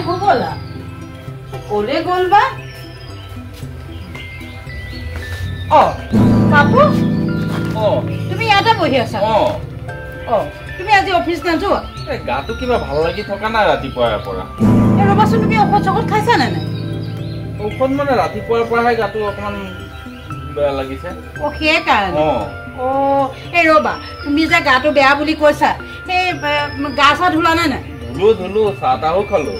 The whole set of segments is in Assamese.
শুবলা কলে গ'ল বা বাবু তুমি ইয়াতে বহি আছা তুমি আজি অফিচ নাযোৱা গাটো কিবা ভাল লাগি থকা নাই ৰাতিপুৱাৰ পৰা ৰবাচোন তুমি ঔষধ চৌষধ খাইছা নে নাই ঔষধ মানে ৰাতিপুৱাৰ পৰাহে গাটো অকমান বেয়া লাগিছে সেইকাৰণে এই ৰবা তুমি যে গাটো বেয়া বুলি কৈছা সেই গা চা ধুলা নে নাই ধুলো চাহ তাহো খালো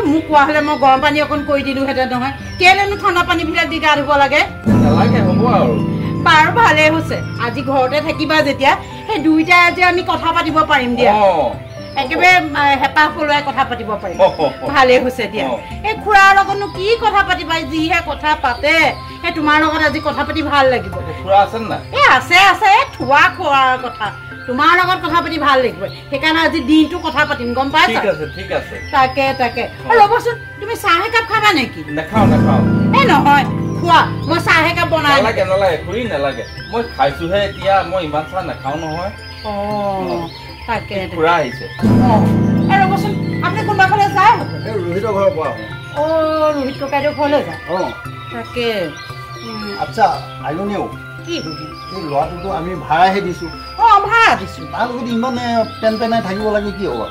মোক কোৱা হলে মই গৰম পানী অকণ কৰি দিলোহেঁতেন নহয় কেলেনো ঠাণ্ডা পানী বিলাক দি গা ধুব লাগে নালাগে হ'ব আৰু বাৰু ভালে হৈছে আজি ঘৰতে থাকিবা যেতিয়া সেই দুইটাই আজি আমি কথা পাতিব পাৰিম দিয়া একেবাৰে হেঁপাহ পলুৱাই কথা পাতিব পাৰিম ভালে হৈছে দিয়া এই খুৰাৰ লগতনো কি কথা পাতিবা যিহে কথা পাতে সেই তোমাৰ লগত আজি কথা পাতি ভাল লাগিব খুৰা আছে নাই আছে থোৱা খোৱাৰ কথা তোমাৰ লগত কথা পাতি ভাল লাগিব সেইকাৰণে আজি দিনটো কথা পাতিম গম পাইছা ঠিক আছে তাকে ৰ'বচোন তুমি চাহ একাপ খাবা নেকি নাখাওঁ এই নহয় খোৱা মই চাহ একাপ বনাই নালাগে খুৰী নালাগে মই খাইছোহে এতিয়া মই ইমান চাহ নাখাওঁ নহয় তাকে খুৰা আহিছে ৰ'বচোন আপুনি কোনোবা ফালে যায় ৰোহিতৰ ঘৰৰ পৰা ৰোহিত ককাইদেউ ঘৰলৈ যায় তাকে আচ্ছা আইজনীও কি এই ল'ৰাটোতো আমি ভাড়াহে দিছোঁ ভাড়া দিছোঁ তাৰ লগত ইমান পেনাই থাকিব লাগে কি হ'ব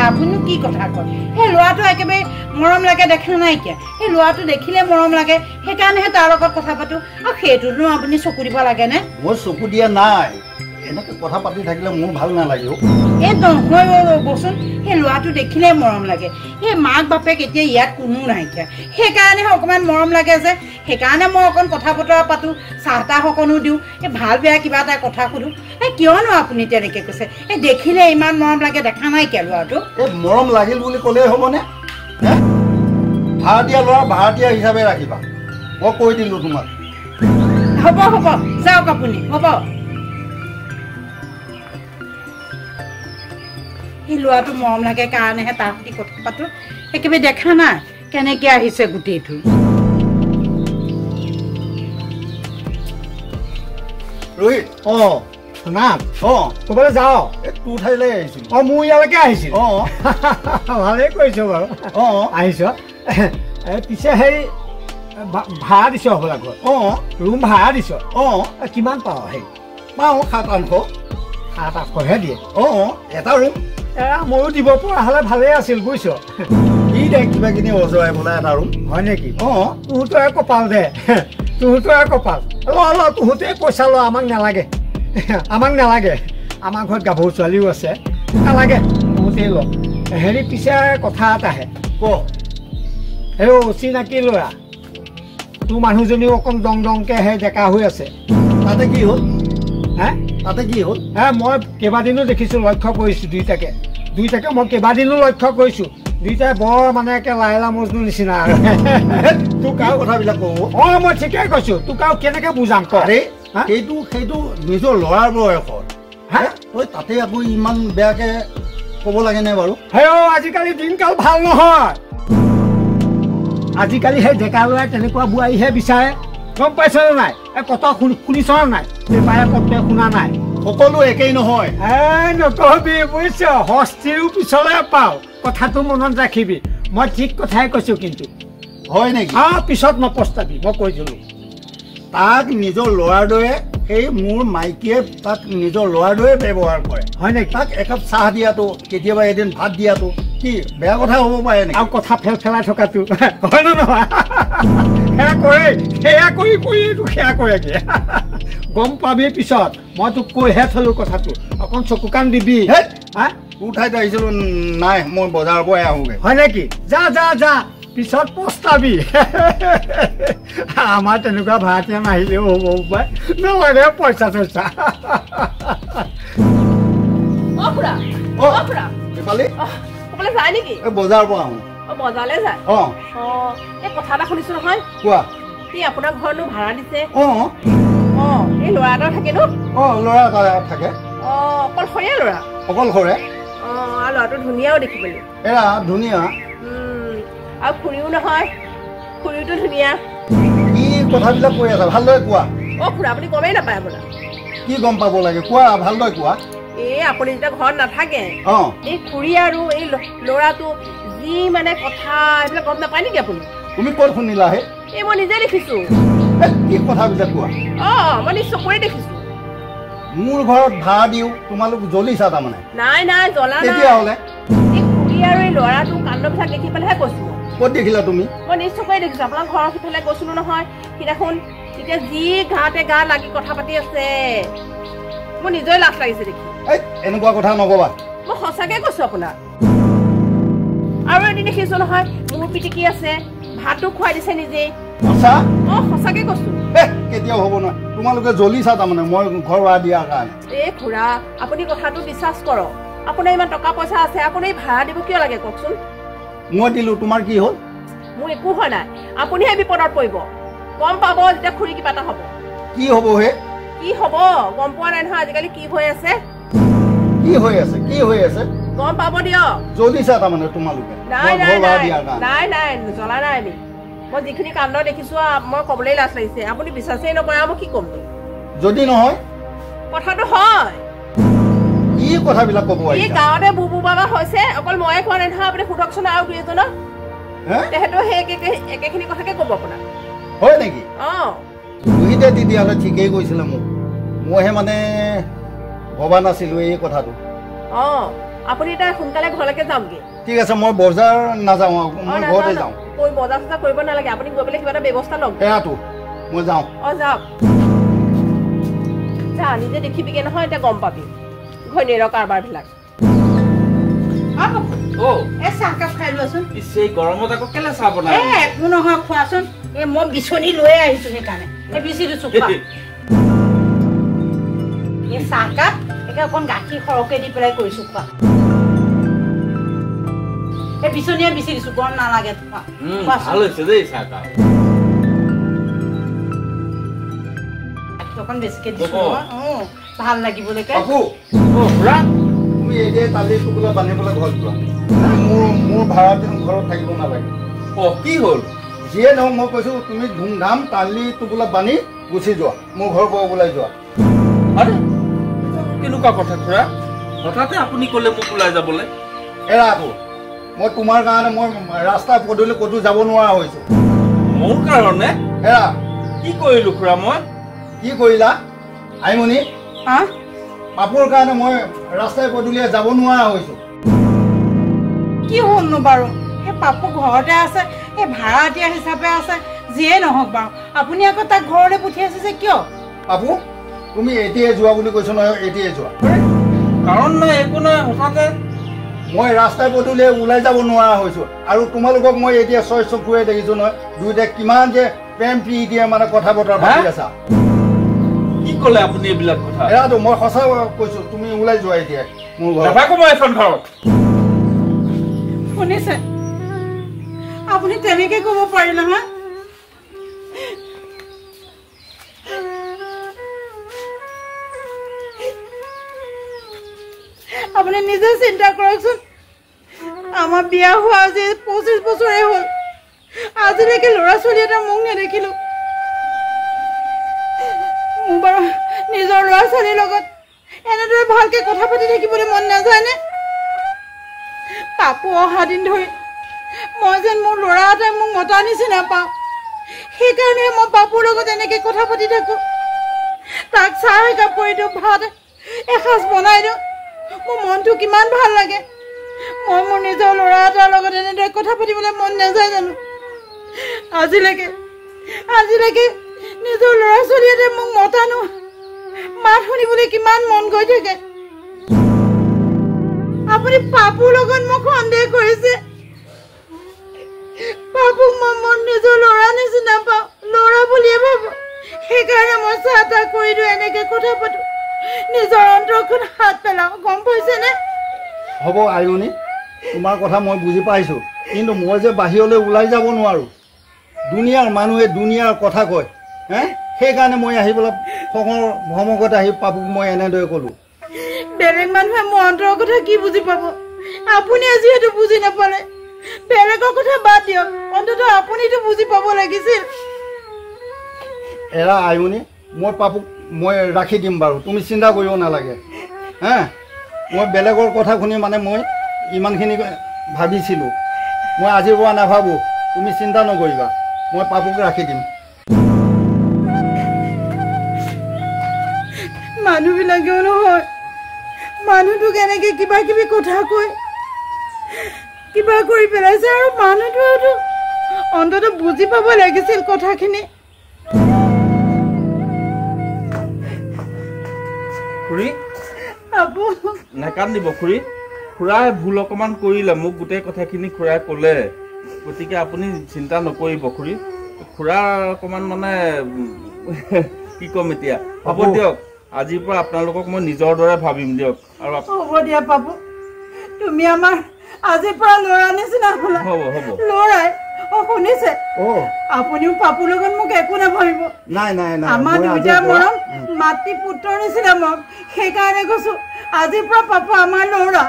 আপুনি কি কথা কয় সেই ল'ৰাটো একেবাৰে মৰম লাগে দেখা নাইকিয়া সেই ল'ৰাটো দেখিলে মৰম লাগে সেইকাৰণেহে তাৰ লগত কথা পাতো আৰু সেইটোতো আপুনি চকু দিব লাগেনে মই চকু দিয়া নাই এনেকৈ কথা পাতি থাকিলে মোৰ ভাল নালাগে এই নহয় ৰ'বচোন সেই ল'ৰাটো দেখিলে মৰম লাগে সেই মাক বাপেক এতিয়া ইয়াত কোনো নাইকিয়া সেইকাৰণেহে অকণমান মৰম লাগে যে সেইকাৰণে মই অকণ কথা বতৰা পাতো চাহ তাহ অকণো দিওঁ এই ভাল বেয়া কিবা এটা কথা সুধো এই কিয়নো আপুনি তেনেকৈ কৈছে এই দেখিলে ইমান মৰম লাগে দেখা নাইকিয়া ল'ৰাটো এই মৰম লাগিল বুলি ক'লেই হ'বনে ভাড়াতীয়া ল'ৰা ভাড়াতীয়া হিচাপে ৰাখিবা মই কৈ দিলোঁ তোমাক হ'ব যাওক আপুনি হ'ব সেই ল'ৰাটো মৰম লাগে কাৰণেহে তাৰ সৈতে কথা পাতো একেবাৰে দেখা নাই কেনেকৈ আহিছে গোটেইটো ৰোহিত নাম ক'বলৈ যাওঁ তোৰ ঠাইলৈ আহিছিল মোৰ ইয়ালৈকে আহিছিল ভালেই কৰিছ বাৰু আহিছ পিছে হেৰি ভাড়া দিছ হ'বলা ঘৰ ৰুম ভাড়া দিছ কিমান পাওঁ হেৰি পাওঁ 700-800 700-800হে দিয়ে এটা ৰুম ময়ো দিব পৰা হ'লে ভালেই আছিল বুজিছ কি দে কিবা কিনি অজৰাই বোলে এটা ৰুম হয় নেকি তোৰটোৱে কপাল দে তোৰটোৱে কপাল ল তোহঁতে পইচা ল আমাক নালাগে আমাৰ ঘৰত গাভৰু ছোৱালীও আছে নালাগে তোহঁতেই ল হেৰি পিছে কথা এটাহে চিনাকি ল'ৰা তোৰ মানুহজনীও অকণ দংকৈ সেই ডেকা হৈ আছে তাতে কি হ'ল মই কেইবাদিনো দেখিছোঁ লক্ষ্য কৰিছোঁ দুইটাকে মই কেইবাদিনো লক্ষ্য কৰিছোঁ দুইটাই বৰ মানে একে লাইলা মজনু নিচিনা আৰু তোক আৰু কথাবিলাক কওঁ মই ঠিকেই কৈছোঁ তোক আৰু কেনেকৈ বুজাম সেইটো নিজৰ ল'ৰাৰ বয়সত তই তাতে আকৌ ইমান বেয়াকৈ ক'ব লাগেনে বাৰু আজিকালি দিনকাল ভাল নহয় আজিকালি সেই ডেকা ল'ৰাই তেনেকুৱা বোৱাৰীহে বিচাৰে গম পাইছনে নাই কথা শুনিছনে নাই পায়ে পত্ৰে শুনা নাই সকলো একেই নহয় নকবি বুজিছ হস্তিও পিছলৈ পাওঁ কথাটো মনত ৰাখিবি মই ঠিক কথাই কৈছোঁ কিন্তু হয় নেকি পিছত নপস্তাবি মই কৈ দিলোঁ তাক নিজৰ ল'ৰাৰ দৰে সেই মোৰ মাইকীয়ে তাক নিজৰ ল'ৰাৰ দৰে ব্যৱহাৰ কৰে হয় নেকি তাক একাপ চাহ দিয়াটো কেতিয়াবা এদিন ভাত দিয়াটো কি বেয়া কথা হ'ব পাৰে নেকি আৰু কথা ফেলাই থকাটো হয় নে নহয় সেয়া কৰি সেয়া কৰেগৈ গম পাবি পিছত মই তোক কৈহে থলোঁ কথাটো অকণ চকু কাণ দিবি তোৰ ঠাইত আহিছিলোঁ নাই মই বজাৰৰ পৰাই আহোঁগৈ হয় নেকি যা পিছত পস্তাবি আমাৰ তেনেকুৱা ভাড়াতীয়া নাহিলেও হ'ব পায় নালাগে পইচা চইচা বজাৰৰ পৰা আহোঁ বজাৰলৈ যায় এই কথা এটা শুনিছো নহয় কোৱা সি আপোনাৰ ঘৰনো ভাড়া দিছে এই ল'ৰা এটা থাকে ন ল'ৰা এটা থাকে অকলশৰীয়া ল'ৰা অকলশৰে আৰু ল'ৰাটো ধুনীয়াও দেখিবলৈ এৰা ধুনীয়া আৰু খুৰীও নহয় খুৰীটো ধুনীয়া কি কথাবিলাক কৈ আছা ভালদৰে কোৱা খুৰা আপুনি গমেই নাপায় আপোনাৰ কি গম পাব লাগে কোৱা ভালদৰে কোৱা এই আপুনি যেতিয়া ঘৰত নাথাকে এই খুৰী আৰু এই ল'ৰাটো যি মানে কথা এইবিলাক গম নাপায় নেকি আপুনি? তুমি ক'ত শুনিলা হে? এই মই নিজে দেখিছো। কি কথাবিলাক কোৱা? মই নিজ চকুৰে দেখিছো। মোৰ ঘৰত ভাড়া দিও তোমালোক জ্বলিছা তাৰমানে? নাই নাই জ্বলা নাই। তেতিয়াহ'লে এই খুৰী আৰু এই ল'ৰাটো কাণ্ডবিলাক দেখি পেলাইহে কৈছো। ক'ত দেখিলা তুমি? মই নিজ চকুৰে দেখিছো। আপোনাৰ ঘৰৰ সিফালে গৈছিলো নহয় সিদিনাখন, তেতিয়া যি গাতে গা লাগি কথা পাতি আছে মোৰ নিজৰে লাজ লাগিছে দেখি। এনেকুৱা কথা নকবা। মই সঁচাকে কৈছো আপোনাক। আৰু এদিন দেখিছো নহয় মোৰ পিটিকি আছে, ভাতো খুৱাই দিছে নিজে। সঁচাকে কৈছো। কেতিয়াও হ'ব নহয়, তোমালোকে জ্বলিছা তাৰমানে মই ঘৰ ভাড়া দিয়াৰ কাৰণে। এই খুৰা আপুনি কথাটো বিশ্বাস কৰক। আপোনাৰ ইমান টকা পইচা আছে, আপুনি ভাড়া দিব কিয় লাগে কওকচোন? মই দিলো, তোমাৰ কি হ'ল? মোৰ একো হোৱা নাই, আপুনিহে বিপদত পৰিব। গম পাব যেতিয়া খুৰী কিবা এটা হ'ব। কি হ'ব হে? কি হ'ব গম পোৱা নাই নহয় আজিকালি কি হৈ আছে? কি হৈ আছে? কি হৈ আছে গম পাব দিয়ক। জ্বলিছা তাৰমানে তোমালোকে? নাই নাই নাই নাই জ্বলা নাই আমি। মই যিখিনি কাণ্ড দেখিছো মই ক'বলৈ লাজ লাগিছে। আপুনি বিশ্বাসেই নকৰে, মই কি ক'ম? যদি নহয় কথাটো হয়। কি কথাবিলাক ক'ব? এই গাঁৱতে বুবু বাবা হৈছে, অকল ময়ে কোৱা নাই নহয়। আপুনি সোধকচোন আৰু দুই এজনক, তেহেঁতো সেই একেখিনি কথাকে ক'ব আপোনাক। হয় নেকি? দুইটা তেতিয়াহ'লে ঠিকেই কৈছিলে মোক। মইহে মানে ভবা নাছিলো এই কথাটো। আপুনি এতিয়া সোনকালে ঘৰলৈকে যামগে। ঠিক আছে, মই বজাৰ নাযাওঁ, মই ঘৰতে যাওঁ। বজাৰ চজাৰ কৰিব নালাগে, আপুনি গৈ পেলাই কিবা এটা ব্যৱস্থা লওক। সেয়াতো মই যাওঁ। যাওক যা, নিজে দেখিবিগে নহয়, এতিয়া গম পাবি ঘৈণীয়েৰৰ কাৰবাৰবিলাক। চাহকাপ খাই লোৱাচোন। গৰমত আকৌ কেলে চাহ বনাই? একো নহয়, খোৱাচোন। মই বিচনী লৈ আহিছো সেইকাৰণে বিচি দিছো। এই চাহকাপ একে অকণ গাখীৰ সৰহকে দি পেলাই কৰিছো খোৱা। এই বিচনীয়ে বিচি দিছো, গৰম নালাগে। ভাল হৈছে দেই চাহকাপ। অকণ বেছিকে দিছো ভাল লাগিবলৈকে। তুমি এতিয়া তালি টোপোলা বান্ধিবলৈ ঘৰত যোৱা। মোৰ ভাড়া ঘৰত থাকিব নালাগে। কি হ'ল? যিয়ে নহওক মই কৈছো তুমি ধুমধাম তালি টোপোলা বান্ধি গুচি যোৱা, মোৰ ঘৰৰ পৰা ওলাই যোৱা। কেনেকুৱা কথা খুৰা? হঠাতে আপুনি ক'লে মোক ওলাই যাবলৈ? এৰা আকৌ, মই তোমাৰ কাৰণে মই ৰাস্তা পদূলি ক'তো যাব নোৱাৰা হৈছো। মোৰ কাৰণে? এৰা। কি কৰিলো খুৰা মই? কি কৰিলা আইমণি? পাপুৰ কাৰণে মই ৰাস্তাই পদূলিয়ে যাব নোৱাৰা হৈছো। কি হ'লনো বাৰু? সেই পাপু ঘৰতে আছে, এই ভাড়া দিয়া হিচাপে আছে, যিয়ে নহওক বাৰু আপুনি আকৌ তাক ঘৰলৈ পঠিয়াইছে যে কিয়? পাপু তুমি এতিয়াই যোৱা বুলি কৈছো নহয়, এতিয়াই যোৱা। কাৰণ নাই, একো নাই, হঠাতে মই ৰাস্তাই পদূলিয়ে ওলাই যাব নোৱাৰা হৈছো। আৰু তোমালোকক মই এতিয়া ছয় চকুৰে দেখিছো নহয়, দুয়োটাই কিমান যে প্ৰেম প্ৰীতিয়ে মানে কথা বতৰা পাতি আছা। কি ক'লে আপুনি এইবিলাক কথা? এৰাটো মই সঁচা কৈছো, তুমি ওলাই যোৱা এতিয়া মোৰ ঘৰত। নাথাকো মই এখন ঘৰত। শুনিছে আপুনি তেনেকে ক'ব পাৰি নহয়? আপুনি নিজে চিন্তা কৰকচোন, আমাৰ বিয়া হোৱা আজি 25 বছৰে হ'ল, আজিলৈকে ল'ৰা ছোৱালী এটা মোক নেদেখিলো। মোৰ বাৰু নিজৰ ল'ৰা ছোৱালীৰ লগত এনেদৰে ভালকে কথা পাতি থাকিবলৈ মন নাযায়নে? পাপু অহা দিন ধৰি মই যেন মোৰ ল'ৰা এটাই মোক মতা নিচিনা পাওঁ, সেইকাৰণে মই পাপুৰ লগত এনেকে কথা পাতি থাকো। তাক চাহ একাপ কৰি দিওঁ, ভাত এসাঁজ বনাই দিওঁ, মোৰ মনটো কিমান ভাল লাগে। মই মোৰ নিজৰ ল'ৰা এটাৰ লগত এনেদৰে কথা পাতিবলৈ মন নাযায় জানো? আজিলৈকে নিজৰ ল'ৰা ছোৱালী এটাই মোক মতা নো মাত শুনিবলৈ কিমান মন গৈ থাকে। আপুনি পাপুৰ লগত মোক সন্দেহ কৰিছে। পাপুক মই মোৰ নিজৰ ল'ৰা নিচিনা পাওঁ, ল'ৰা বুলিয়ে ভাবো, সেইকাৰণে মই চাহ তাহ কৰি দিওঁ, এনেকে কথা পাতো, নিজৰ অন্তৰখন হাত পেলাওঁ। গম পাইছেনে? হ'ব আইমণি, তোমাৰ কথা মই বুজি পাইছো, কিন্তু মই যে বাহিৰলৈ ওলাই যাব নোৱাৰো। দুনিয়াৰ মানুহে দুনিয়াৰ কথা কয়, সেইকাৰণে মই আহি পেলাই খঙৰ ভমকত আহি পাপুক মই এনেদৰে ক'লো। বেলেগ মানুহে মোৰ অন্তৰৰ কথা কি বুজি পাব? আপুনি যিহেতু বুজি নাপালে, বেলেগৰ কথা বাদ দিয়ক, অন্ততঃ আপুনিতো বুজি পাব লাগিছিল। এৰা আইমণি, মই পাপুক মই ৰাখি দিম বাৰু, তুমি চিন্তা কৰিব নালাগে। মই বেলেগৰ কথা শুনি মানে মই ইমানখিনি ভাবিছিলোঁ। মই আজিৰ পৰা নাভাবোঁ, তুমি চিন্তা নকৰিবা, মই পাপুক ৰাখি দিম। মানুহবিলাকেও নহয়, মানুহটোক এনেকে কিবা কিবি কথা কৈ কিবা কৰি পেলাইছে, আৰু মানুহটোৱেতো অন্তত বুজি পাব লাগিছিল কথাখিনি। খুৰী পাপু নাকান্দিব খুৰী, খুৰাই ভুল অকণমান কৰিলে, মোক গোটেই কথাখিনি খুৰাই ক'লে, গতিকে আপুনি চিন্তা নকৰিব খুৰী। খুৰাৰ অকণমান মানে কি ক'ম এতিয়া, হ'ব দিয়ক, আজিৰ পৰা আপোনালোকক মই নিজৰ দৰে ভাবিম দিয়ক। আৰু হ'ব দিয়া পাপু, তুমি আমাৰ আজিৰ পৰা ল'ৰা নিচিনা হ'লা। হ'ব হ'ব ল'ৰাই শুনিছে, আপুনিও পাপুৰ লগত মোক একো নাভাবিব। নাই নাই নাই, আমাৰ দুইটাৰ মৰম মাতৃ পুত্ৰৰ নিচিনা মৰম, সেইকাৰণে কৈছো আজিৰ পৰা পাপু আমাৰ ল'ৰা।